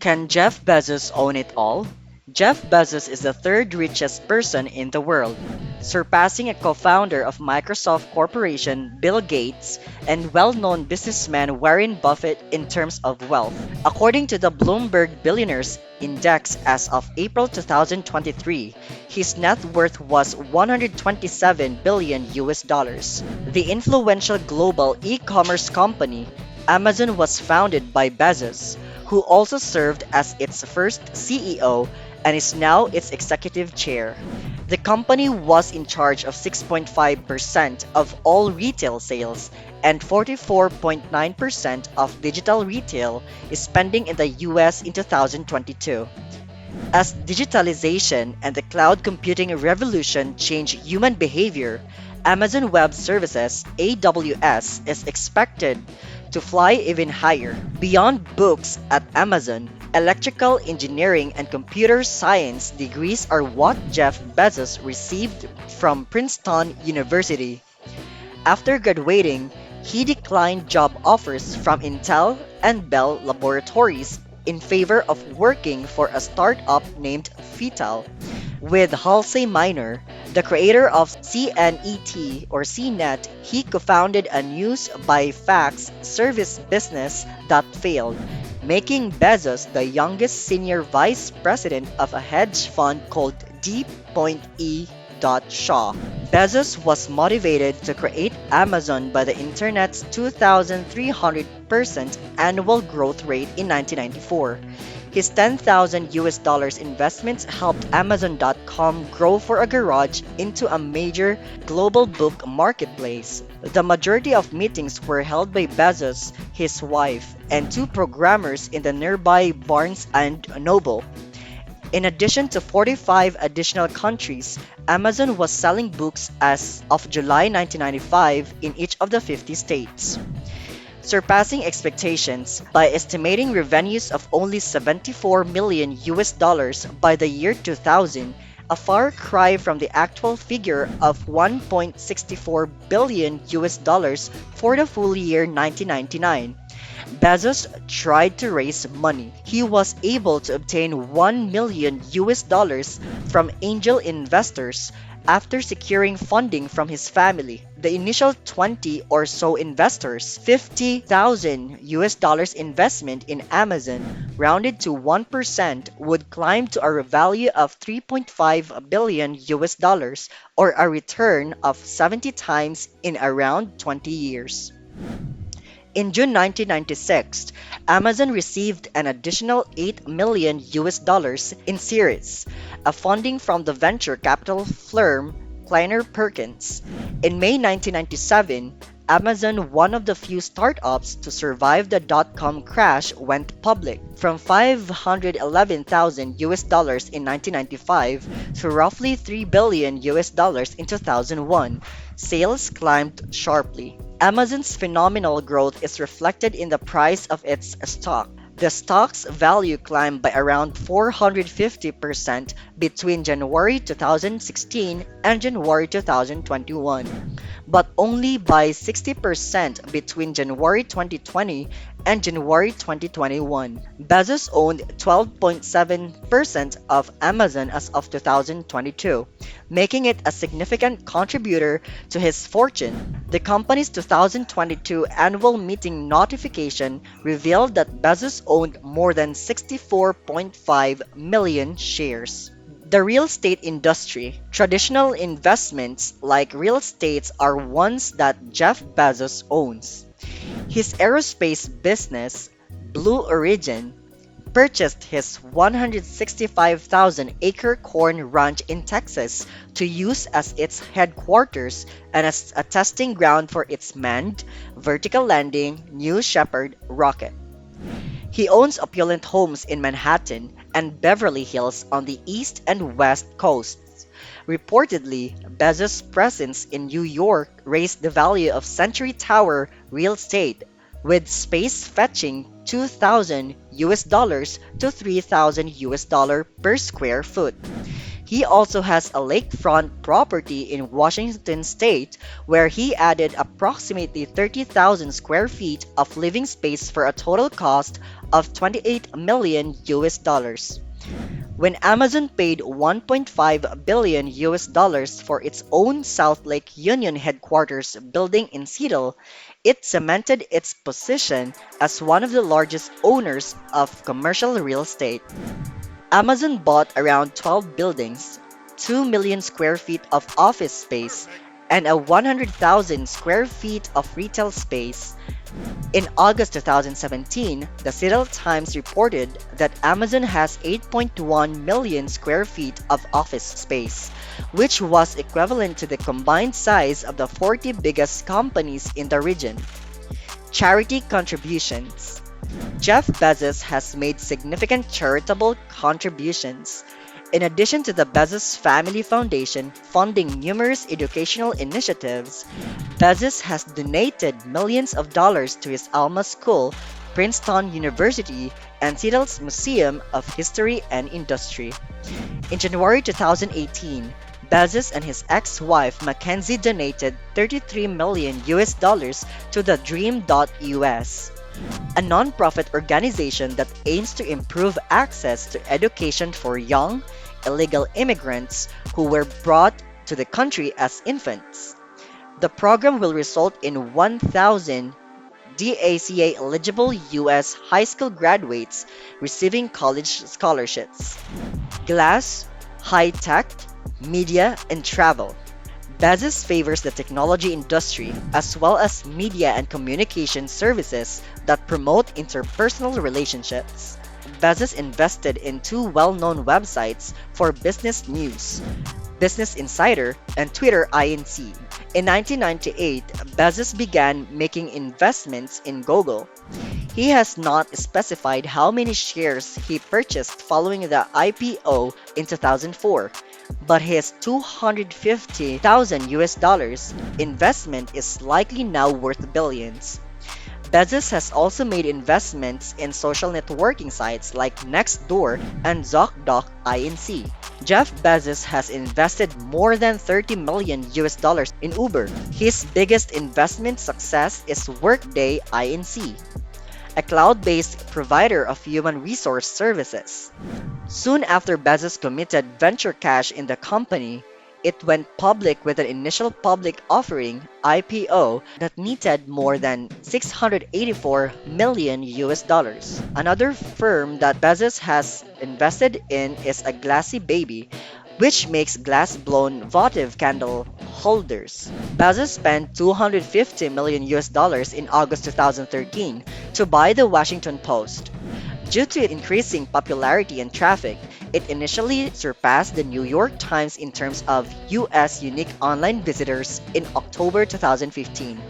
Can Jeff Bezos own it all? Jeff Bezos is the third richest person in the world, surpassing a co-founder of Microsoft Corporation, Bill Gates, and well-known businessman Warren Buffett in terms of wealth. According to the Bloomberg Billionaires Index as of April 2023, his net worth was 127 billion US dollars. The influential global e-commerce company Amazon was founded by Bezos, who also served as its first CEO and is now its executive chair. The company was in charge of 6.5% of all retail sales and 44.9% of digital retail spending in the US in 2022. As digitalization and the cloud computing revolution change human behavior, Amazon Web Services (AWS) is expected to fly even higher. Beyond books at Amazon, electrical engineering and computer science degrees are what Jeff Bezos received from Princeton University. After graduating, he declined job offers from Intel and Bell Laboratories in favor of working for a startup named Fetal. With Halsey Minor, the creator of CNET or CNET, he co-founded a news by fax service business that failed, making Bezos the youngest senior vice president of a hedge fund called D.E. Shaw. Bezos was motivated to create Amazon by the internet's 2,300% annual growth rate in 1994. His 10,000 US dollars investments helped Amazon.com grow for a garage into a major global book marketplace. The majority of meetings were held by Bezos, his wife, and two programmers in the nearby Barnes and Noble. In addition to 45 additional countries, Amazon was selling books as of July 1995 in each of the 50 states, surpassing expectations by estimating revenues of only 74 million US dollars by the year 2000, a far cry from the actual figure of 1.64 billion US dollars for the full year 1999. Bezos tried to raise money. He was able to obtain 1 million US dollars from angel investors after securing funding from his family. The initial 20 or so investors, 50,000 US dollars investment in Amazon, rounded to 1%, would climb to a value of 3.5 billion US dollars or a return of 70 times in around 20 years. In June 1996, Amazon received an additional 8 million US dollars in Series, a funding from the venture capital firm Kleiner Perkins. In May 1997, Amazon, one of the few startups to survive the dot-com crash, went public. From 511,000 US dollars in 1995 to roughly 3 billion US dollars in 2001, sales climbed sharply. Amazon's phenomenal growth is reflected in the price of its stock. The stock's value climbed by around 450% between January 2016 and January 2021, but only by 60% between January 2020 and January 2021. Bezos owned 12.7% of Amazon as of 2022, making it a significant contributor to his fortune. The company's 2022 annual meeting notification revealed that Bezos owned more than 64.5 million shares. The real estate industry. Traditional investments like real estates are ones that Jeff Bezos owns. His aerospace business, Blue Origin, purchased his 165,000-acre corn ranch in Texas to use as its headquarters and as a testing ground for its manned, vertical landing New Shepard rocket. He owns opulent homes in Manhattan and Beverly Hills on the east and west coasts. Reportedly, Bezos' presence in New York raised the value of Century Tower real estate, with space fetching 2,000 US dollars to 3,000 US dollar per square foot. He also has a lakefront property in Washington state where he added approximately 30,000 square feet of living space for a total cost of 28 million US dollars. When Amazon paid 1.5 billion US dollars for its own South Lake Union headquarters building in Seattle, it cemented its position as one of the largest owners of commercial real estate. Amazon bought around 12 buildings, 2 million square feet of office space, and a 100,000 square feet of retail space. In August 2017, the Seattle Times reported that Amazon has 8.1 million square feet of office space, which was equivalent to the combined size of the 40 biggest companies in the region. Charity contributions. Jeff Bezos has made significant charitable contributions. In addition to the Bezos Family Foundation funding numerous educational initiatives, Bezos has donated millions of dollars to his alma school, Princeton University, and Seattle's Museum of History and Industry. In January 2018, Bezos and his ex-wife Mackenzie donated 33 million US dollars to the Dream.us, a nonprofit organization that aims to improve access to education for young, illegal immigrants who were brought to the country as infants. The program will result in 1,000 DACA eligible U.S. high school graduates receiving college scholarships. Glass, high tech, media, and travel. Bezos favors the technology industry as well as media and communication services that promote interpersonal relationships. Bezos invested in two well-known websites for business news, Business Insider and Twitter Inc. In 1998, Bezos began making investments in Google. He has not specified how many shares he purchased following the IPO in 2004, but his 250,000 US dollars investment is likely now worth billions. Bezos has also made investments in social networking sites like Nextdoor and Zocdoc Inc. Jeff Bezos has invested more than 30 million US dollars in Uber. His biggest investment success is Workday Inc., a cloud-based provider of human resource services. Soon after Bezos committed venture cash in the company, it went public with an initial public offering (IPO) that netted more than 684 million US dollars. Another firm that Bezos has invested in is a Glassy Baby, which makes glass-blown votive candle holders. Bezos spent 250 million US dollars in August 2013 to buy the Washington Post. Due to its increasing popularity and traffic, it initially surpassed the New York Times in terms of US unique online visitors in October 2015.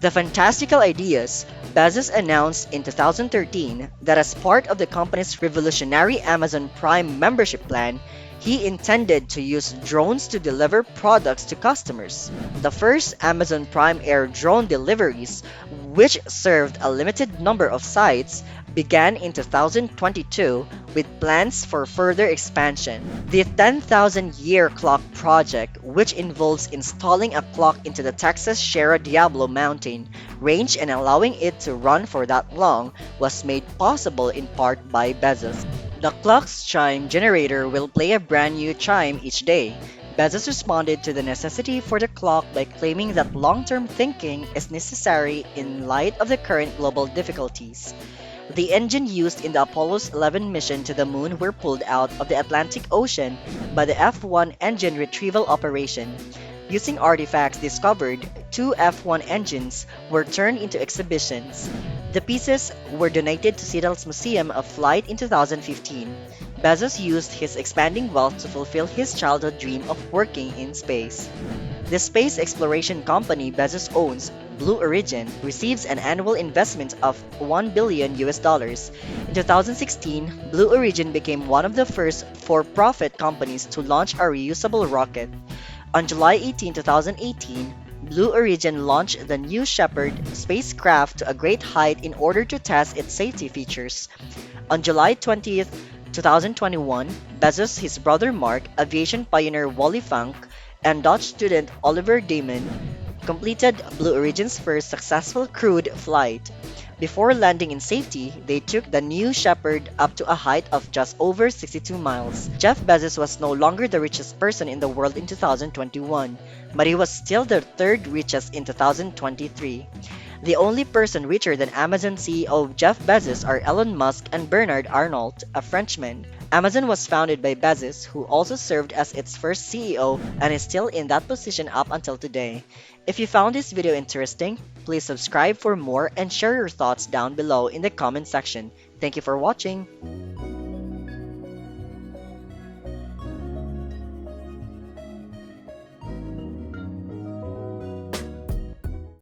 The fantastical ideas, Bezos announced in 2013 that as part of the company's revolutionary Amazon Prime membership plan, he intended to use drones to deliver products to customers. The first Amazon Prime Air drone deliveries, which served a limited number of sites, began in 2022 with plans for further expansion. The 10,000-year clock project, which involves installing a clock into the Texas Sierra Diablo mountain range and allowing it to run for that long, was made possible in part by Bezos. The clock's chime generator will play a brand new chime each day. Bezos responded to the necessity for the clock by claiming that long-term thinking is necessary in light of the current global difficulties. The engine used in the Apollo's 11 mission to the moon were pulled out of the Atlantic Ocean by the F-1 engine retrieval operation. Using artifacts discovered, two F-1 engines were turned into exhibitions. The pieces were donated to Seattle's Museum of Flight in 2015. Bezos used his expanding wealth to fulfill his childhood dream of working in space. The space exploration company Bezos owns, Blue Origin, receives an annual investment of 1 billion US dollars. In 2016, Blue Origin became one of the first for-profit companies to launch a reusable rocket. On July 18, 2018, Blue Origin launched the New Shepard spacecraft to a great height in order to test its safety features. On July 20, 2021, Bezos, his brother Mark, aviation pioneer Wally Funk, and Dutch student Oliver Damon completed Blue Origin's first successful crewed flight. Before landing in safety, they took the New Shepard up to a height of just over 62 miles. Jeff Bezos was no longer the richest person in the world in 2021, but he was still the third richest in 2023. The only person richer than Amazon CEO Jeff Bezos are Elon Musk and Bernard Arnault, a Frenchman. Amazon was founded by Bezos, who also served as its first CEO and is still in that position up until today. If you found this video interesting, please subscribe for more and share your thoughts down below in the comment section. Thank you for watching.